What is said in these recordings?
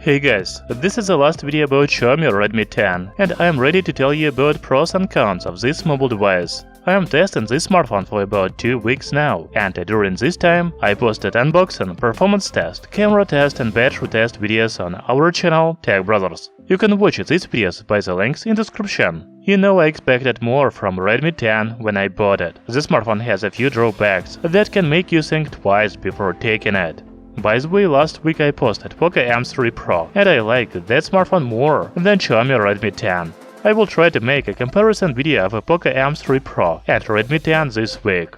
Hey guys, this is the last video about Xiaomi Redmi 10, and I am ready to tell you about pros and cons of this mobile device. I am testing this smartphone for about 2 weeks now, and during this time, I posted unboxing, performance test, camera test and battery test videos on our channel Tech Brothers. You can watch these videos by the links in description. You know I expected more from Redmi 10 when I bought it. The smartphone has a few drawbacks that can make you think twice before taking it. By the way, last week I posted Poco M3 Pro, and I liked that smartphone more than Xiaomi Redmi 10. I will try to make a comparison video of a Poco M3 Pro and Redmi 10 this week.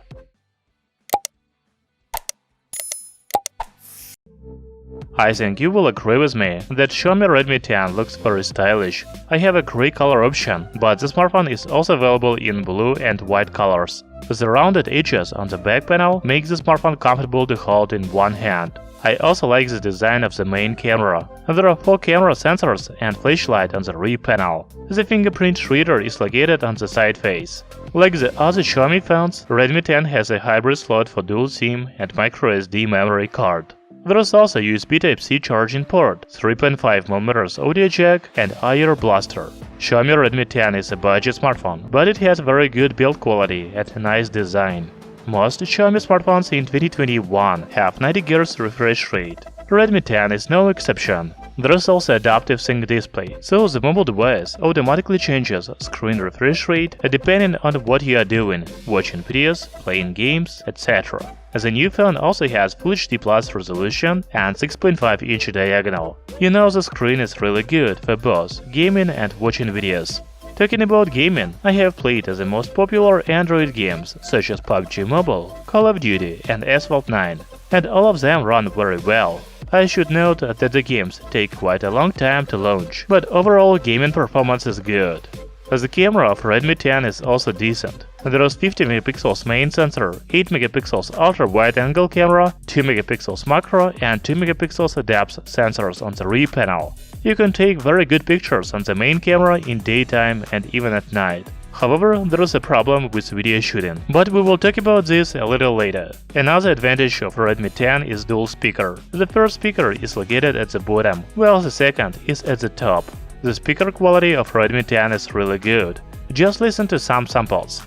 I think you will agree with me that Xiaomi Redmi 10 looks very stylish. I have a gray color option, but the smartphone is also available in blue and white colors. The rounded edges on the back panel make the smartphone comfortable to hold in one hand. I also like the design of the main camera. There are 4 camera sensors and flashlight on the rear panel. The fingerprint reader is located on the side face. Like the other Xiaomi phones, Redmi 10 has a hybrid slot for dual SIM and microSD memory card. There is also a USB Type-C charging port, 3.5mm audio jack, and IR blaster. Xiaomi Redmi 10 is a budget smartphone, but it has very good build quality and a nice design. Most Xiaomi smartphones in 2021 have 90Hz refresh rate. Redmi 10 is no exception. There is also adaptive sync display, so the mobile device automatically changes screen refresh rate depending on what you are doing, watching videos, playing games, etc. The new phone also has Full HD Plus resolution and 6.5-inch diagonal. You know the screen is really good for both gaming and watching videos. Talking about gaming, I have played the most popular Android games such as PUBG Mobile, Call of Duty and Asphalt 9, and all of them run very well. I should note that the games take quite a long time to launch, but overall gaming performance is good. The camera of Redmi 10 is also decent. There is 50MP main sensor, 8MP ultra-wide angle camera, 2MP macro and 2MP depth sensors on the rear panel. You can take very good pictures on the main camera in daytime and even at night. However, there is a problem with video shooting, but we will talk about this a little later. Another advantage of Redmi 10 is dual speaker. The first speaker is located at the bottom, while the second is at the top. The speaker quality of Redmi 10 is really good. Just listen to some samples.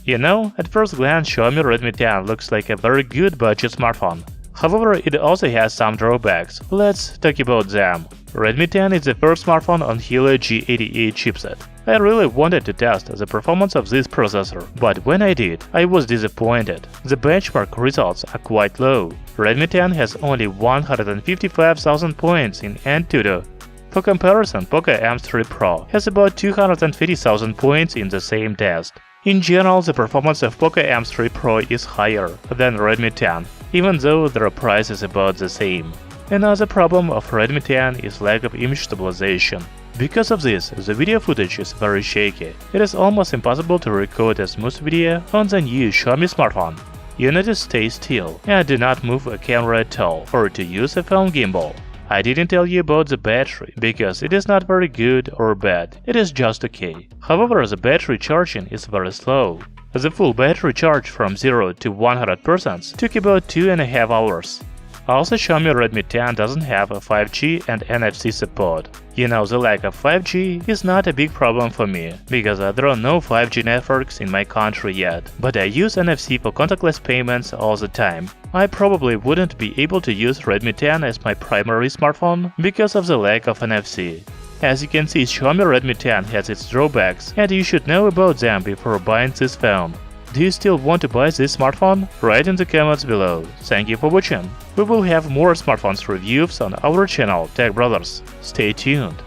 You know, at first glance Xiaomi Redmi 10 looks like a very good budget smartphone. However, it also has some drawbacks. Let's talk about them. Redmi 10 is the first smartphone on Helio G88 chipset. I really wanted to test the performance of this processor, but when I did, I was disappointed. The benchmark results are quite low. Redmi 10 has only 155,000 points in AnTuTu. For comparison, Poco M3 Pro has about 250,000 points in the same test. In general, the performance of Poco M3 Pro is higher than Redmi 10, even though their price is about the same. Another problem of Redmi 10 is lack of image stabilization. Because of this, the video footage is very shaky. It is almost impossible to record a smooth video on the new Xiaomi smartphone. You need to stay still and do not move a camera at all, or to use a phone gimbal. I didn't tell you about the battery, because it is not very good or bad, it is just okay. However, the battery charging is very slow. The full battery charge from 0 to 100% took about 2.5 hours. Also, Xiaomi Redmi 10 doesn't have a 5G and NFC support. You know, the lack of 5G is not a big problem for me, because there are no 5G networks in my country yet, but I use NFC for contactless payments all the time. I probably wouldn't be able to use Redmi 10 as my primary smartphone because of the lack of NFC. As you can see, Xiaomi Redmi 10 has its drawbacks, and you should know about them before buying this phone. Do you still want to buy this smartphone? Write in the comments below. Thank you for watching. We will have more smartphones reviews on our channel Tech Brothers. Stay tuned.